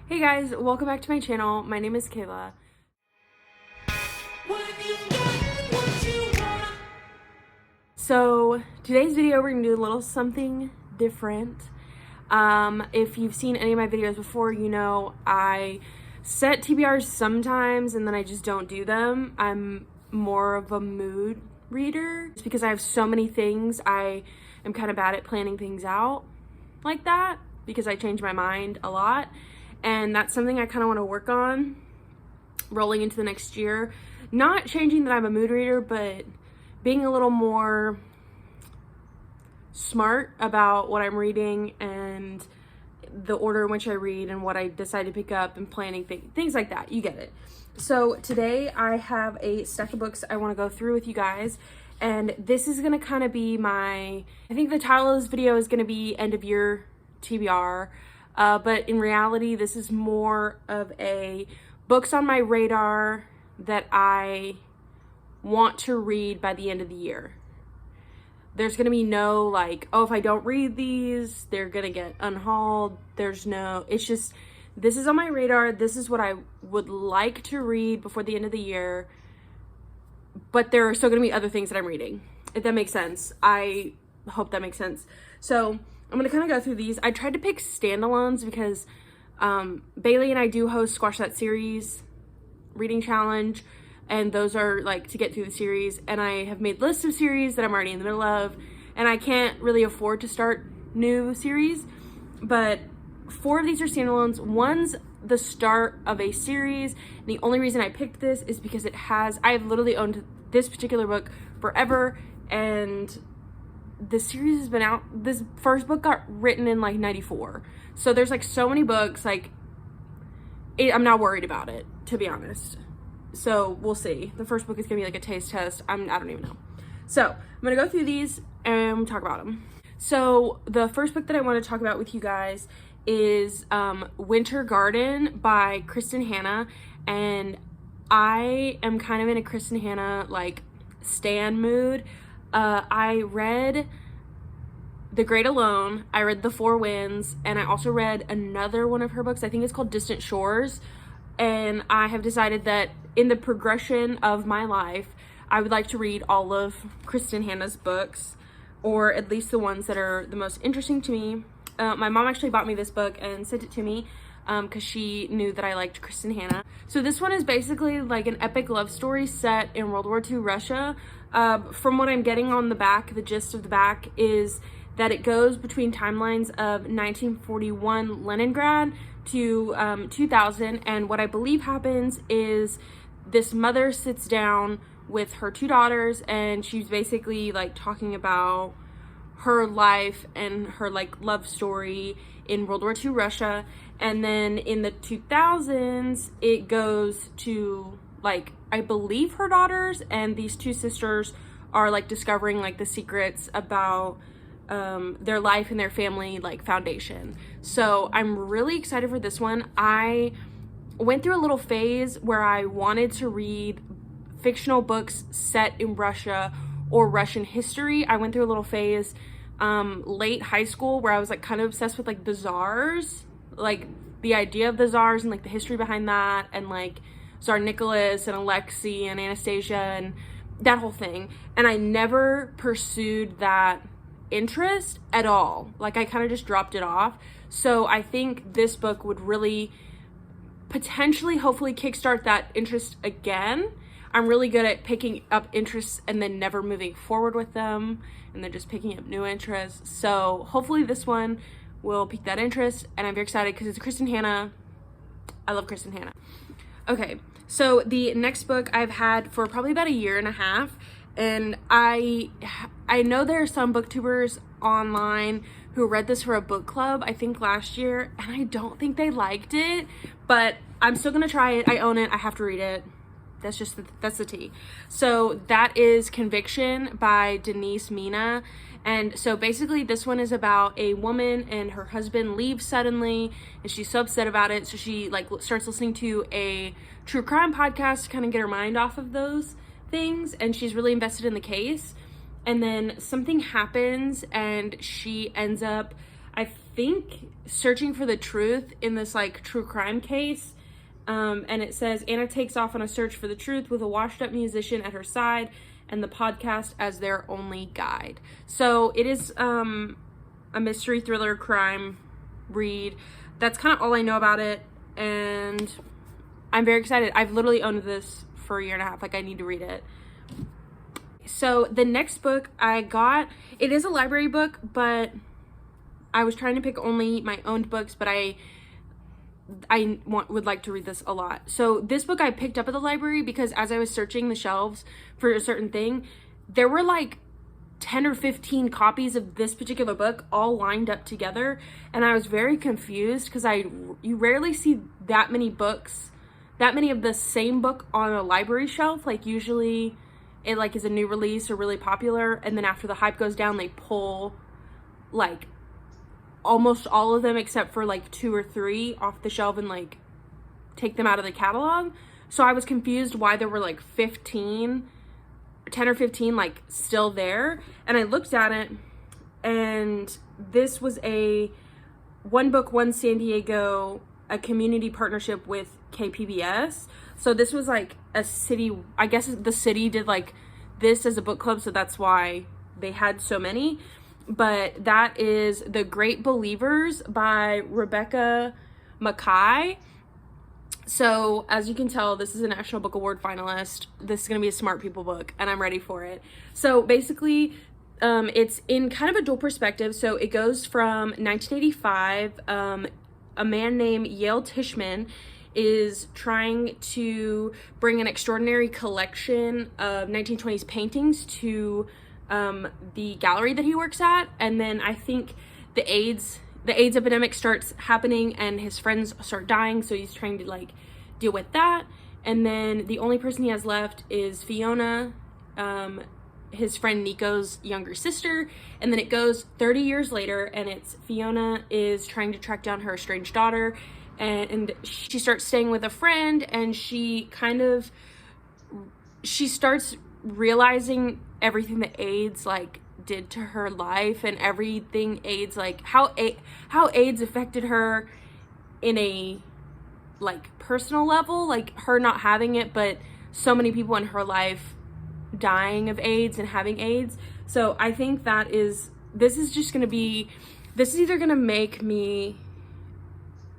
Hey guys, welcome back to my channel. My name is Kayla. So today's video, we're gonna do a little something different. If you've seen any of my videos before, you know I set TBRs sometimes and then I just don't do them. I'm more of a mood reader. It's because I have so many things. I am kind of bad at planning things out like that because I change my mind a lot. And that's something I kind of want to work on rolling into the next year. Not changing that I'm a mood reader, but being a little more smart about what I'm reading and the order in which I read and what I decide to pick up and planning things like that. You get it. So today I have a stack of books I want to go through with you guys. And this is going to kind of be I think the title of this video is going to be End of Year TBR. But in reality, this is more of a books on my radar that I want to read by the end of the year. There's going to be no like, oh, if I don't read these, they're going to get unhauled. It's just, this is on my radar. This is what I would like to read before the end of the year. But there are still going to be other things that I'm reading, if that makes sense. I hope that makes sense. So I'm gonna kind of go through these. I tried to pick standalones because Bailey and I do host Squash That Series reading challenge, and those are like to get through the series. And I have made lists of series that I'm already in the middle of, and I can't really afford to start new series. But 4 of these are standalones. One's the start of a series. And the only reason I picked this is because I've literally owned this particular book forever, and the series has been out. This first book got written in like 94. So there's like so many books, I'm not worried about it, to be honest. So we'll see. The first book is gonna be like a taste test. I don't even know. So I'm gonna go through these and talk about them. So the first book that I want to talk about with you guys is Winter Garden by Kristen Hanna. And I am kind of in a Kristen Hanna like stan mood. I read The Great Alone, I read The Four Winds, and I also read another one of her books. I think it's called Distant Shores. And I have decided that in the progression of my life, I would like to read all of Kristen Hanna's books, or at least the ones that are the most interesting to me. My mom actually bought me this book and sent it to me because she knew that I liked Kristen Hanna. So this one is basically like an epic love story set in World War II Russia. From what I'm getting on the back, the gist of the back is that it goes between timelines of 1941 Leningrad to 2000. And what I believe happens is this mother sits down with her 2 daughters, and she's basically like talking about her life and her like love story in World War II Russia. And then in the 2000s, it goes to like, I believe her daughters and these 2 sisters are like discovering like the secrets about their life and their family like foundation. So I'm really excited for this one. I went through a little phase where I wanted to read fictional books set in Russia or Russian history. I went through a little phase late high school where I was like kind of obsessed with like the czars, like the idea of the czars and like the history behind that, and like Tsar Nicholas and Alexei and Anastasia and that whole thing. And I never pursued that interest at all. Like I kind of just dropped it off. So I think this book would really potentially, hopefully kickstart that interest again. I'm really good at picking up interests and then never moving forward with them, and then just picking up new interests. So hopefully this one will pique that interest, and I'm very excited because it's Kristen Hanna. I love Kristen Hanna. Okay, so the next book I've had for probably about 1.5 years, and I know there are some booktubers online who read this for a book club, I think last year, and I don't think they liked it, but I'm still gonna try it. I own it. I have to read it. That's the tea. So that is Conviction by Denise Mina. And so basically this one is about a woman and her husband leaves suddenly, and she's so upset about it. So she like starts listening to a true crime podcast to kind of get her mind off of those things. And she's really invested in the case. And then something happens and she ends up, I think, searching for the truth in this like true crime case. And it says Anna takes off on a search for the truth with a washed up musician at her side and the podcast as their only guide. So it is a mystery thriller crime read. That's kind of all I know about it, and I'm very excited. I've literally owned this for a year and a half. Like, I need to read it. So the next book I got, it is a library book, but I was trying to pick only my owned books, but I would like to read this a lot. So this book I picked up at the library because as I was searching the shelves for a certain thing, there were like 10 or 15 copies of this particular book all lined up together, and I was very confused because you rarely see that many books, that many of the same book on a library shelf. Like, usually it like is a new release or really popular, and then after the hype goes down, they pull like almost all of them except for like 2 or 3 off the shelf and like take them out of the catalog. So I was confused why there were like 10 or 15 like still there, and I looked at it, and this was a One Book One San Diego, a community partnership with KPBS. So this was like a city, I guess the city did like this as a book club, so that's why they had so many. But that is The Great Believers by Rebecca Mackay. So as you can tell, this is a National Book Award finalist. This is going to be a smart people book, and I'm ready for it. So basically, it's in kind of a dual perspective. So it goes from 1985. A man named Yale Tishman is trying to bring an extraordinary collection of 1920s paintings to the gallery that he works at. And then I think the AIDS epidemic starts happening and his friends start dying, so he's trying to like deal with that. And then the only person he has left is Fiona, his friend Nico's younger sister. And then it goes 30 years later, and it's Fiona is trying to track down her estranged daughter, and she starts staying with a friend, and she starts realizing everything that AIDS like did to her life, and everything AIDS, like how AIDS affected her in a like personal level, like her not having it, but so many people in her life dying of AIDS and having AIDS. So I think this is either gonna make me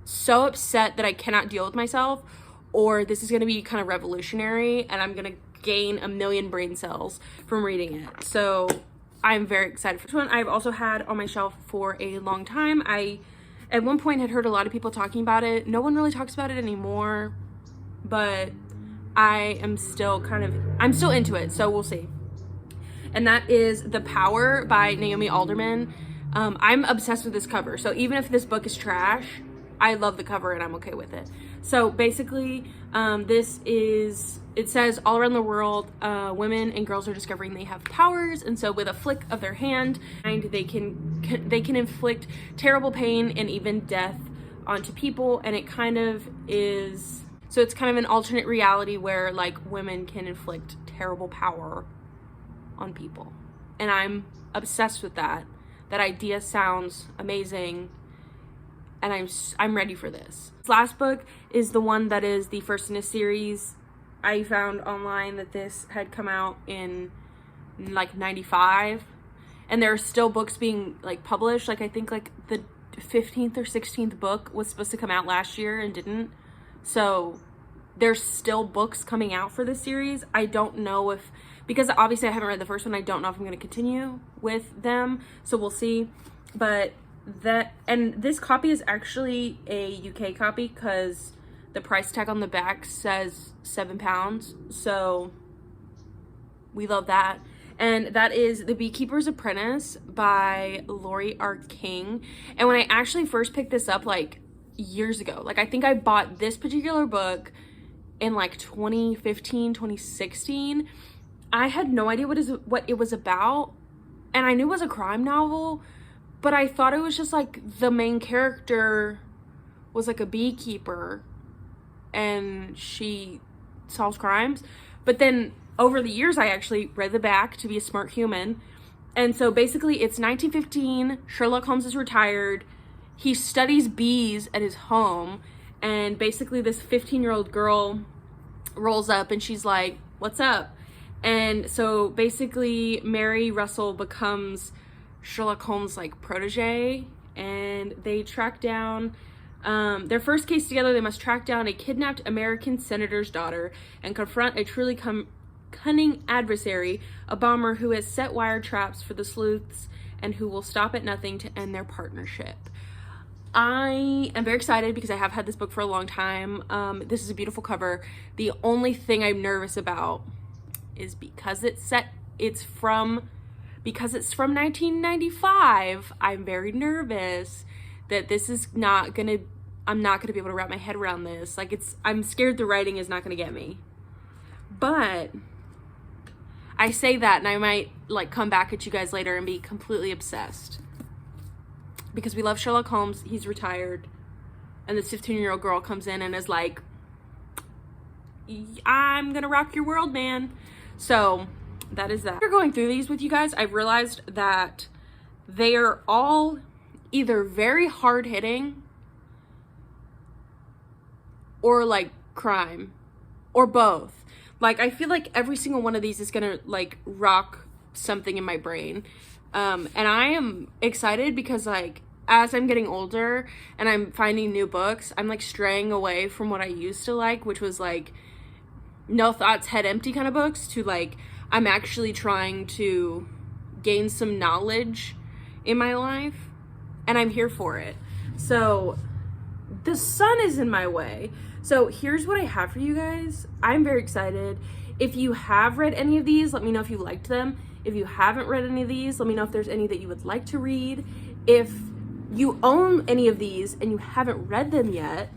so upset that I cannot deal with myself, or this is gonna be kind of revolutionary and I'm gonna gain 1 million brain cells from reading it. So I'm very excited for this one. I've also had on my shelf for a long time. I, at one point, had heard a lot of people talking about it. No one really talks about it anymore, but I'm still into it, so we'll see. And that is The Power by Naomi Alderman. I'm obsessed with this cover, so even if this book is trash, I love the cover and I'm okay with it. So basically, it says all around the world, women and girls are discovering they have powers, and so with a flick of their hand, they can inflict terrible pain and even death onto people. And it kind of is, so it's kind of an alternate reality where like women can inflict terrible power on people, and I'm obsessed with that. That idea sounds amazing, and I'm ready for this. This last book is the one that is the first in a series. I found online that this had come out in like 95, and there are still books being like published. Like I think like the 15th or 16th book was supposed to come out last year and didn't. So there's still books coming out for this series. I don't know if, because obviously I haven't read the first one, I don't know if I'm going to continue with them. So we'll see. But this copy is actually a UK copy because the price tag on the back says £7. So we love that. And that is The Beekeeper's Apprentice by Laurie R. King. And when I actually first picked this up like years ago, like I think I bought this particular book in like 2015, 2016. I had no idea what it was about. And I knew it was a crime novel, but I thought it was just like the main character was like a beekeeper and she solves crimes. But then over the years, I actually read the back to be a smart human, And so basically it's 1915, Sherlock Holmes is retired, he studies bees at his home, and basically this 15-year-old girl rolls up and she's like, what's up? And so basically Mary Russell becomes Sherlock Holmes' like protege, and they track down their first case together. They must track down a kidnapped American senator's daughter and confront a truly cunning adversary, a bomber who has set wire traps for the sleuths and who will stop at nothing to end their partnership. I am very excited because I have had this book for a long time. This is a beautiful cover. The only thing I'm nervous about is because it's from 1995, I'm very nervous that this is I'm not gonna be able to wrap my head around this. Like, I'm scared the writing is not gonna get me. But I say that and I might like come back at you guys later and be completely obsessed. Because we love Sherlock Holmes, he's retired, and this 15-year-old girl comes in and is like, I'm gonna rock your world, man. So that is that. After going through these with you guys, I've realized that they are all either very hard-hitting or like crime, or both. Like, I feel like every single one of these is gonna like rock something in my brain. And I am excited because like as I'm getting older and I'm finding new books, I'm like straying away from what I used to like, which was like no thoughts, head empty kind of books, to like I'm actually trying to gain some knowledge in my life, and I'm here for it. So the sun is in my way. So here's what I have for you guys. I'm very excited. If you have read any of these, let me know if you liked them. If you haven't read any of these, let me know if there's any that you would like to read. If you own any of these and you haven't read them yet,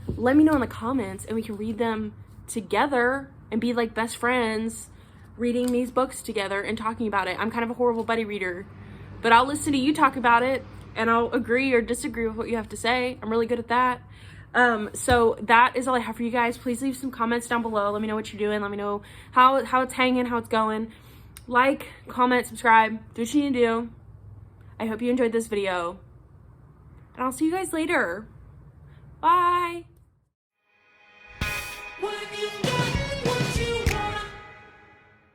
let me know in the comments and we can read them together and be like best friends reading these books together and talking about it. I'm kind of a horrible buddy reader, but I'll listen to you talk about it and I'll agree or disagree with what you have to say. I'm really good at that. So that is all I have for you guys. Please leave some comments down below. Let me know what you're doing. Let me know how it's hanging, how it's going. Like, comment, subscribe, do what you need to do. I hope you enjoyed this video, and I'll see you guys later. Bye.